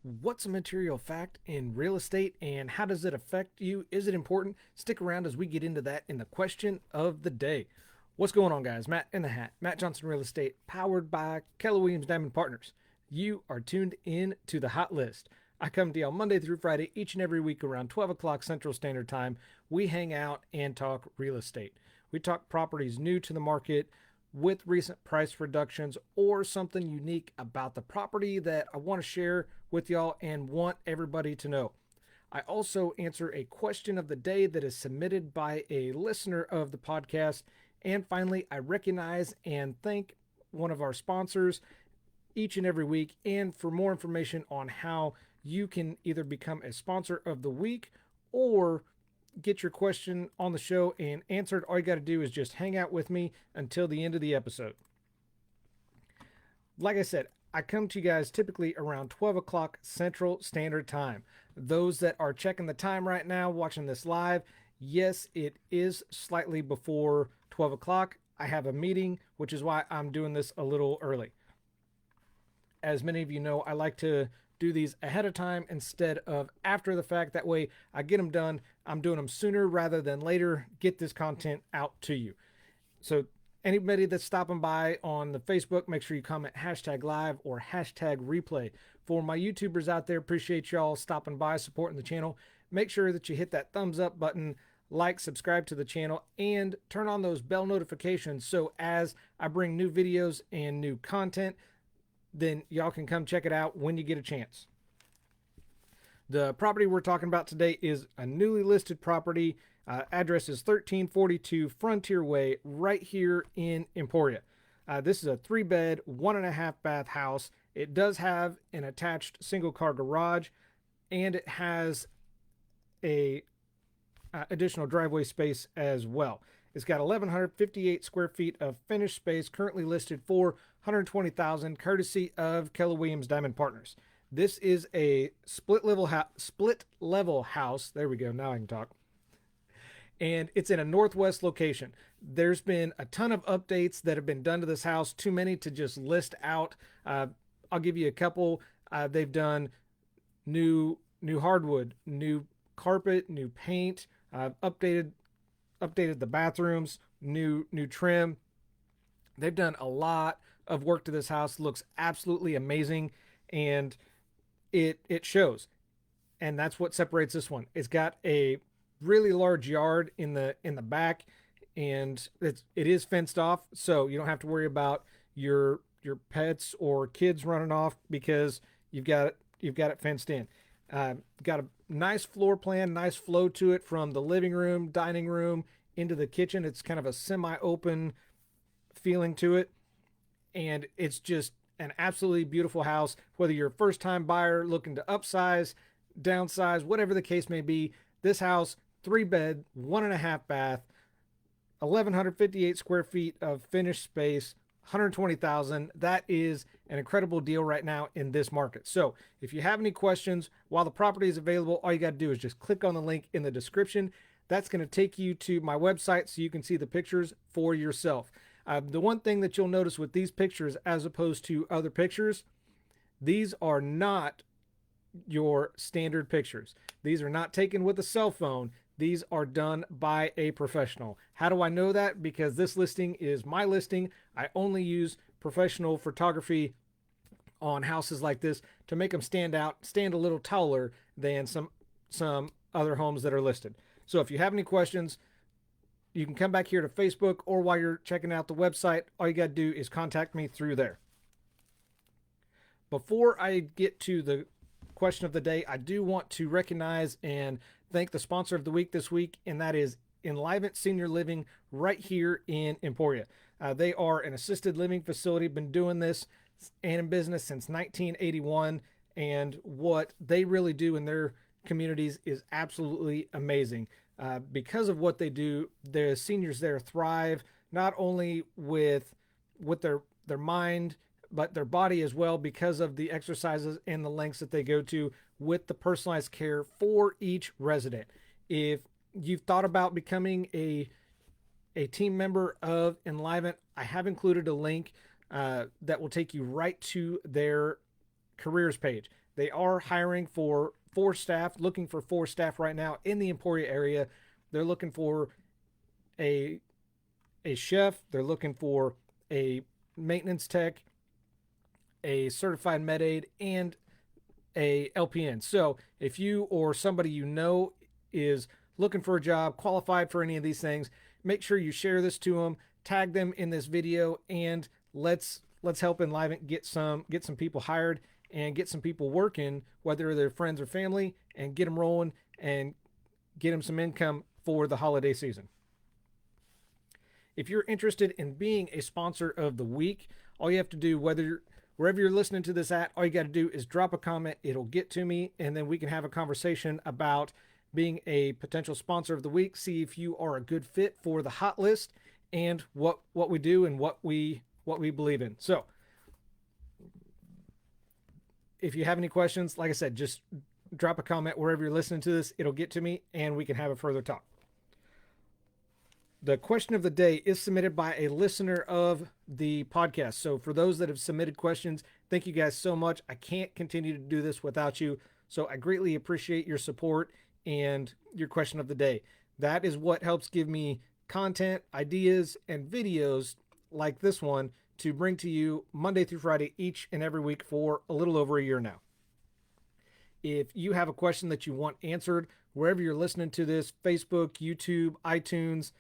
What's a material fact in real estate and how does it affect you? Is it important? Stick around as we get into that in the question of the day. What's going on, guys? Matt in the Hat, Matt Johnson Real Estate, powered by Keller Williams Diamond Partners. You are tuned in to the Hot List. I come to you on Monday through Friday, each and every week around 12 o'clock Central Standard Time. We hang out and talk real estate. We talk properties new to the market, with recent price reductions, or something unique about the property that I want to share with y'all and want everybody to know. I also answer a question of the day that is submitted by a listener of the podcast. And finally, I recognize and thank one of our sponsors each and every week. And for more information on how you can either become a sponsor of the week or get your question on the show and answered, all you got to do is just hang out with me until the end of the episode. Like I said, I come to you guys typically around 12 o'clock Central Standard Time. Those that are checking the time right now, watching this live, yes, it is slightly before 12 o'clock. I have a meeting, which is why I'm doing this a little early. As many of you know, I like to do these ahead of time instead of after the fact. That way I get them done. I'm doing them sooner rather than later. Get this content out to you. So anybody that's stopping by on the Facebook, make sure you comment hashtag live or hashtag replay. For my YouTubers out there, appreciate y'all stopping by, supporting the channel. Make sure that you hit that thumbs up button, like, subscribe to the channel, and turn on those bell notifications so as I bring new videos and new content, then y'all can come check it out when you get a chance. The property we're talking about today is a newly listed property. Address is 1342 Frontier Way, right here in Emporia. This is a 3-bed, 1.5-bath house. It does have an attached single-car garage, and it has a additional driveway space as well. It's got 1,158 square feet of finished space, currently listed for $120,000, courtesy of Keller Williams Diamond Partners. This is a split level house. There we go. Now I can talk. And it's in a northwest location. There's been a ton of updates that have been done to this house. Too many to just list out. I'll give you a couple. They've done new hardwood, new carpet, new paint, updated the bathrooms, new trim. They've done a lot of work to this house. It looks absolutely amazing, and it shows. And that's what separates this one. It's got a really large yard in the back, and it is fenced off, so you don't have to worry about your pets or kids running off because you've got it fenced in. Got a nice floor plan, nice flow to it from the living room, dining room into the kitchen. It's kind of a semi-open feeling to it, and it's just an absolutely beautiful house. Whether you're a first-time buyer looking to upsize, downsize, whatever the case may be, this house, 3-bed, 1.5-bath, 1,158 square feet of finished space, $120,000. That is an incredible deal right now in this market. So if you have any questions while the property is available, all you got to do is just click on the link in the description. That's going to take you to my website so you can see the pictures for yourself. The one thing that you'll notice with these pictures as opposed to other pictures, these are not your standard pictures. These are not taken with a cell phone. These are done by a professional. How do I know that? Because this listing is my listing. I only use professional photography on houses like this to make them stand out, stand a little taller than some other homes that are listed. So if you have any questions, you can come back here to Facebook, or while you're checking out the website, all you got to do is contact me through there. Before I get to the question of the day, I do want to recognize and thank the sponsor of the week this week, and that is Enlivant Senior Living right here in Emporia. They are an assisted living facility, been doing this and in business since 1981, and what they really do in their communities is absolutely amazing. Because of what they do, the seniors there thrive not only with their mind, but their body as well, because of the exercises and the lengths that they go to with the personalized care for each resident. If you've thought about becoming a team member of Enlivant, I have included a link that will take you right to their careers page. They are hiring for 4 staff, looking for 4 staff right now in the Emporia area. They're looking for a chef. They're looking for a maintenance tech, a certified med aid, and a LPN. So if you or somebody you know is looking for a job, qualified for any of these things, make sure you share this to them, tag them in this video, and let's help Enlivant get some people hired and get some people working, whether they're friends or family, and get them rolling and get them some income for the holiday season. If you're interested in being a sponsor of the week, all you have to do, wherever you're listening to this at, all you got to do is drop a comment. It'll get to me, and then we can have a conversation about being a potential sponsor of the week, see if you are a good fit for the hot list and what we do and what we believe in. So if you have any questions, like I said, just drop a comment wherever you're listening to this. It'll get to me, and we can have a further talk. The question of the day is submitted by a listener of the podcast. So for those that have submitted questions, thank you guys so much. I can't continue to do this without you. So I greatly appreciate your support and your question of the day. That is what helps give me content, ideas, and videos like this one to bring to you Monday through Friday each and every week for a little over a year now. If you have a question that you want answered, wherever you're listening to this, Facebook, YouTube, iTunes,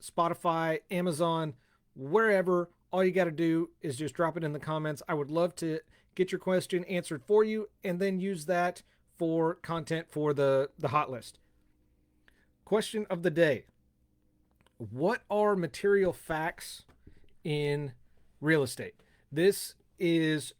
Spotify, Amazon, wherever, all you got to do is just drop it in the comments. I would love to get your question answered for you and then use that for content for the hot list. Question of the day. What are material facts in real estate? This is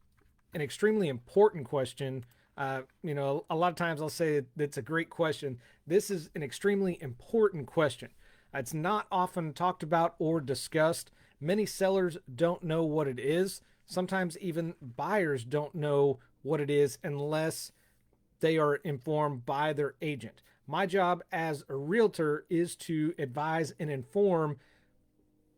an extremely important question. A lot of times I'll say it's a great question. This is an extremely important question. It's not often talked about or discussed. Many sellers don't know what it is. Sometimes even buyers don't know what it is unless they are informed by their agent. My job as a realtor is to advise and inform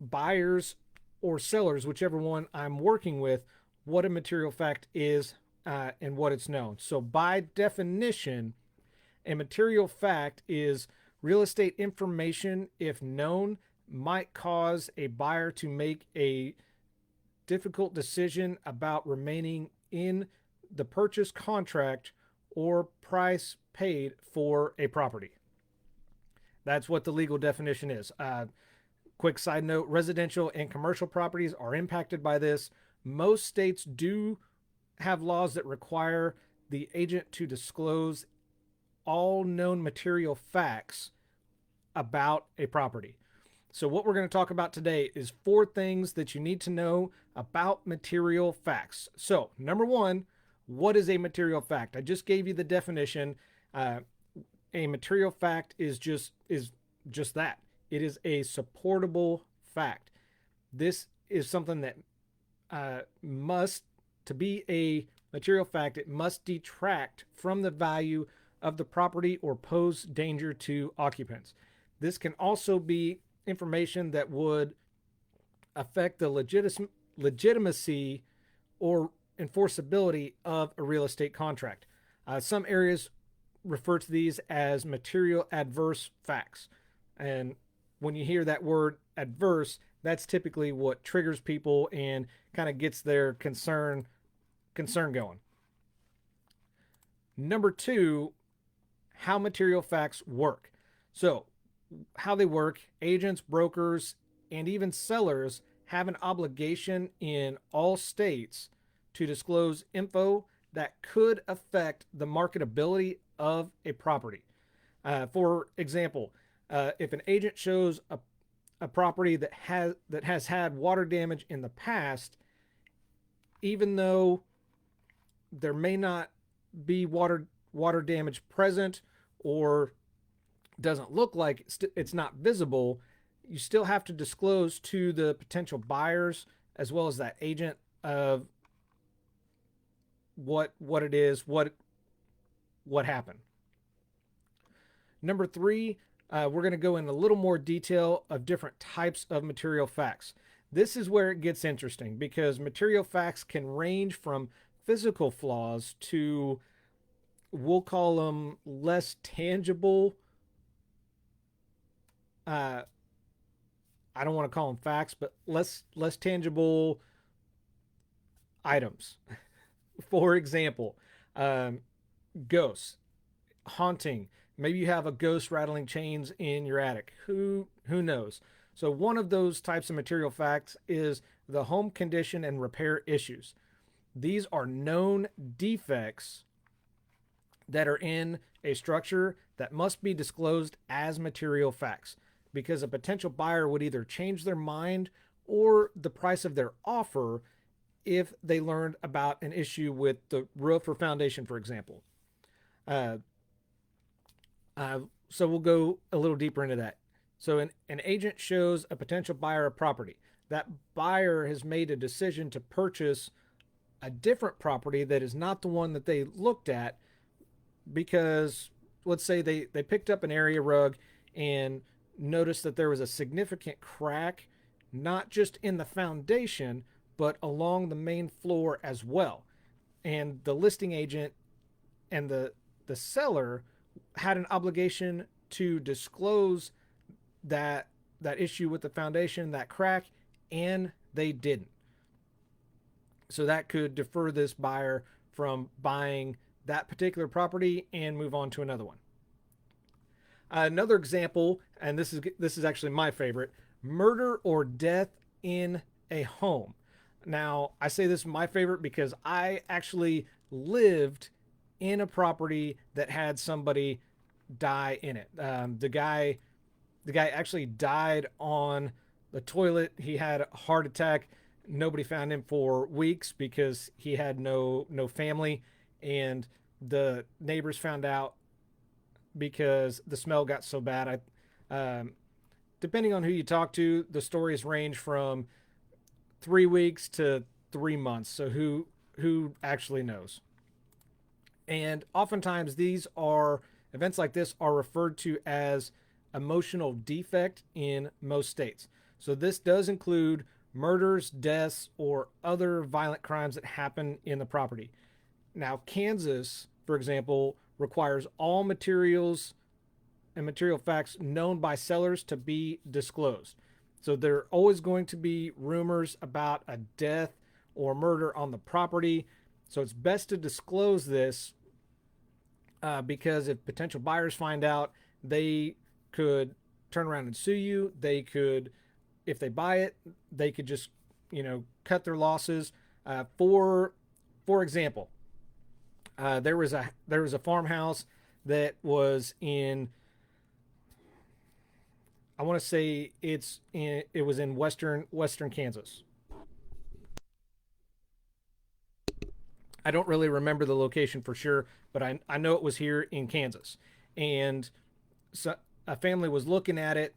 buyers or sellers, whichever one I'm working with, what a material fact is and what it's known. So by definition, a material fact is real estate information, if known, might cause a buyer to make a difficult decision about remaining in the purchase contract or price paid for a property. That's what the legal definition is. Quick side note, residential and commercial properties are impacted by this. Most states do have laws that require the agent to disclose all known material facts about a property. So what we're going to talk about today is 4 things that you need to know about material facts. So number 1, what is a material fact? I just gave you the definition. A material fact is just that. It is a supportable fact. This is something that to be a material fact, it must detract from the value of the property or pose danger to occupants. This can also be information that would affect the legitimacy or enforceability of a real estate contract. Some areas refer to these as material adverse facts. And when you hear that word adverse, that's typically what triggers people and kind of gets their concern going. Number 2, how material facts work. So how they work, agents, brokers, and even sellers have an obligation in all states to disclose info that could affect the marketability of a property. For example, if an agent shows a property that has had water damage in the past, even though there may not be water damage present or doesn't look like it's not visible, you still have to disclose to the potential buyers as well as that agent of what it is, what happened. Number 3, we're going to go in a little more detail of different types of material facts. This is where it gets interesting because material facts can range from physical flaws to, we'll call them less tangible. Uh, I don't want to call them facts, but less tangible items. For example, um, ghosts, haunting. Maybe you have a ghost rattling chains in your attic. Who knows? So one of those types of material facts is the home condition and repair issues. These are known defects that are in a structure that must be disclosed as material facts, because a potential buyer would either change their mind or the price of their offer if they learned about an issue with the roof or foundation, for example. Uh, uh, so we'll go a little deeper into that. So an agent shows a potential buyer a property. That buyer has made a decision to purchase a different property that is not the one that they looked at, because let's say they picked up an area rug and noticed that there was a significant crack, not just in the foundation, but along the main floor as well. And the listing agent and the seller had an obligation to disclose that issue with the foundation, that crack, and they didn't. So that could defer this buyer from buying that particular property and move on to another one. Another example, and this is actually my favorite: murder or death in a home. Now, I say this is my favorite because I actually lived in a property that had somebody die in it. The guy actually died on the toilet. He had a heart attack. Nobody found him for weeks because he had no family, and the neighbors found out because the smell got so bad. Depending on who you talk to, the stories range from 3 weeks to 3 months. So who actually knows? And oftentimes these are events like this are referred to as emotional defect in most states. So this does include murders, deaths, or other violent crimes that happen in the property. Now, Kansas, for example, requires all materials and material facts known by sellers to be disclosed. So there are always going to be rumors about a death or murder on the property. So it's best to disclose this, because if potential buyers find out, they could turn around and sue you. They could, if they buy it, they could just, cut their losses. For example, there was a farmhouse that was in, I want to say it was in western Kansas. I don't really remember the location for sure, but I know it was here in Kansas. And so a family was looking at it.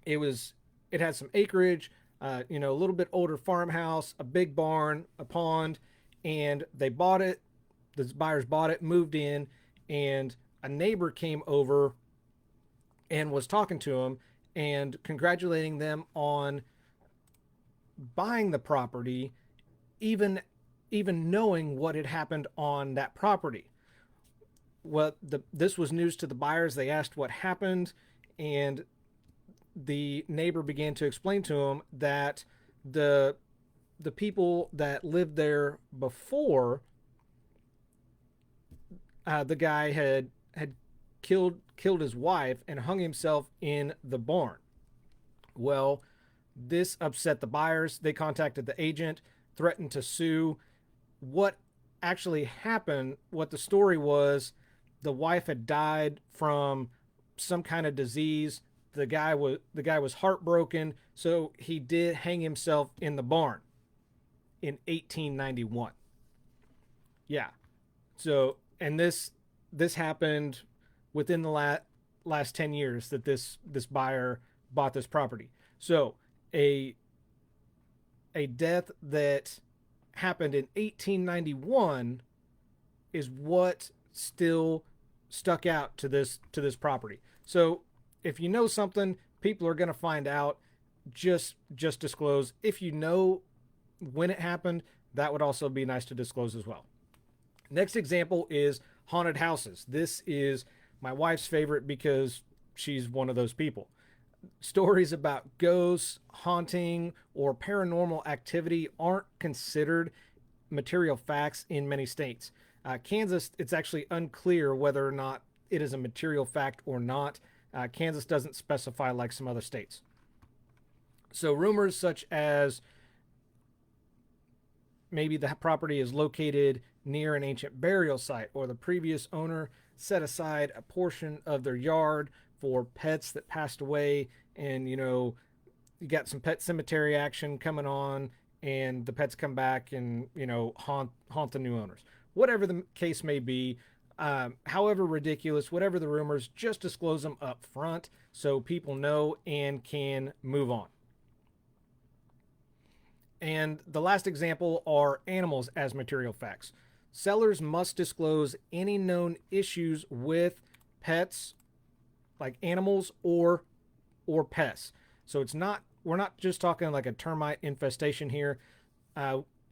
It had some acreage, a little bit older farmhouse, a big barn, a pond, and they bought it. The buyers bought it, moved in, and a neighbor came over and was talking to them and congratulating them on buying the property, even knowing what had happened on that property. Well, this was news to the buyers. They asked what happened, and the neighbor began to explain to them that the people that lived there before, the guy had killed his wife and hung himself in the barn. Well, this upset the buyers. They contacted the agent, threatened to sue. What actually happened, what the story was, the wife had died from some kind of disease. The guy was heartbroken, so he did hang himself in the barn in 1891. Yeah. So, and this happened within the last 10 years that this buyer bought this property. So, a death that happened in 1891 is what still stuck out to this property. So if you know something, people are going to find out. Just disclose. If you know when it happened, that would also be nice to disclose as well. Next example is haunted houses. This is my wife's favorite because she's one of those people. Stories about ghosts, haunting, or paranormal activity aren't considered material facts in many states. Kansas, it's actually unclear whether or not it is a material fact or not. Kansas doesn't specify like some other states. So rumors such as maybe the property is located near an ancient burial site, or the previous owner set aside a portion of their yard for pets that passed away, and you got some pet cemetery action coming on, and the pets come back and haunt the new owners. Whatever the case may be, however ridiculous, whatever the rumors, just disclose them up front so people know and can move on. And the last example are animals as material facts. Sellers must disclose any known issues with pets, like animals or pests. So we're not just talking like a termite infestation here.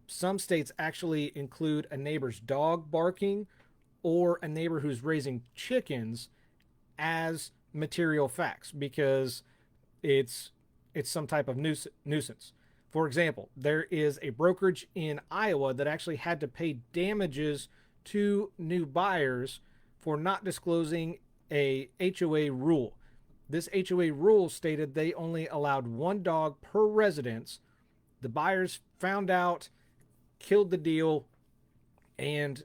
Some states actually include a neighbor's dog barking or a neighbor who's raising chickens as material facts because it's some type of nuisance. For example, there is a brokerage in Iowa that actually had to pay damages to new buyers for not disclosing a HOA rule. This HOA rule stated they only allowed one dog per residence. The buyers found out, killed the deal, and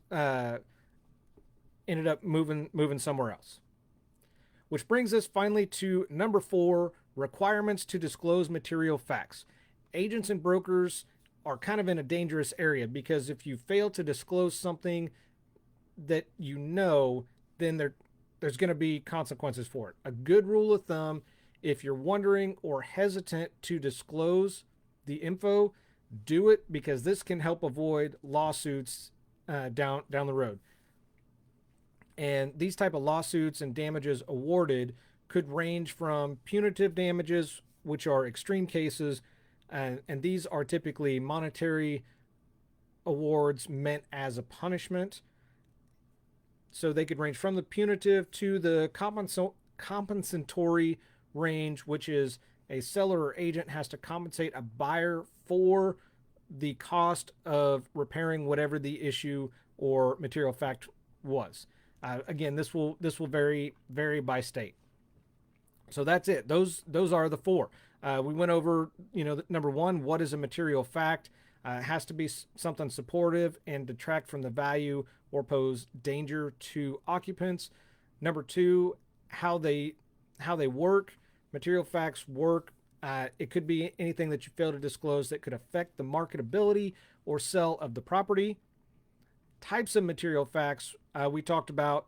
ended up moving somewhere else. Which brings us finally to number 4, requirements to disclose material facts. Agents and brokers are kind of in a dangerous area because if you fail to disclose something that then there's going to be consequences for it. A good rule of thumb, if you're wondering or hesitant to disclose the info, do it because this can help avoid lawsuits down the road. And these type of lawsuits and damages awarded could range from punitive damages, which are extreme cases, and these are typically monetary awards meant as a punishment. So they could range from the punitive to the compensatory range, which is a seller or agent has to compensate a buyer for the cost of repairing whatever the issue or material fact was. Again, this will vary by state. So that's it. Those are the 4. We went over, number 1, what is a material fact? It has to be something supportive and detract from the value or pose danger to occupants. Number 2, how they work. Material facts work. It could be anything that you fail to disclose that could affect the marketability or sale of the property. Types of material facts we talked about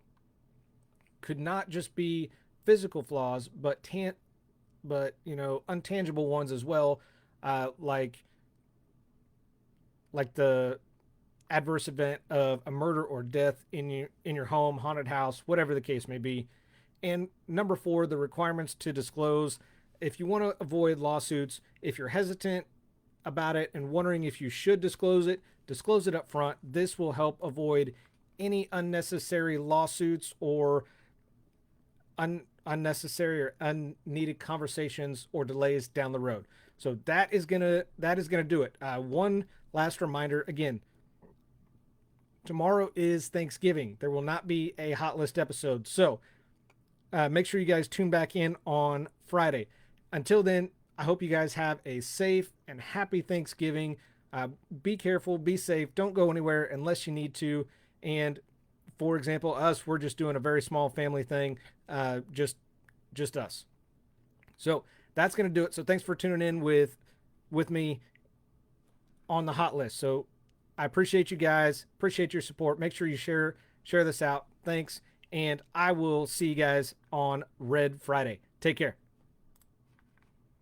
could not just be physical flaws, but untangible ones as well, like the adverse event of a murder or death in your home, haunted house, whatever the case may be. And number 4, the requirements to disclose. If you want to avoid lawsuits, if you're hesitant about it and wondering if you should disclose it up front. This will help avoid any unnecessary lawsuits or unnecessary or unneeded conversations or delays down the road. So that is gonna do it. One last reminder again. Tomorrow is Thanksgiving. There will not be a hot list episode. So make sure you guys tune back in on Friday. Until then, I hope you guys have a safe and happy Thanksgiving. Be careful, be safe. Don't go anywhere unless you need to. And for example, we're just doing a very small family thing, just us. So that's going to do it. So thanks for tuning in with me on the hot list. So I appreciate you guys. Appreciate your support. Make sure you share this out. Thanks. And I will see you guys on Red Friday. Take care.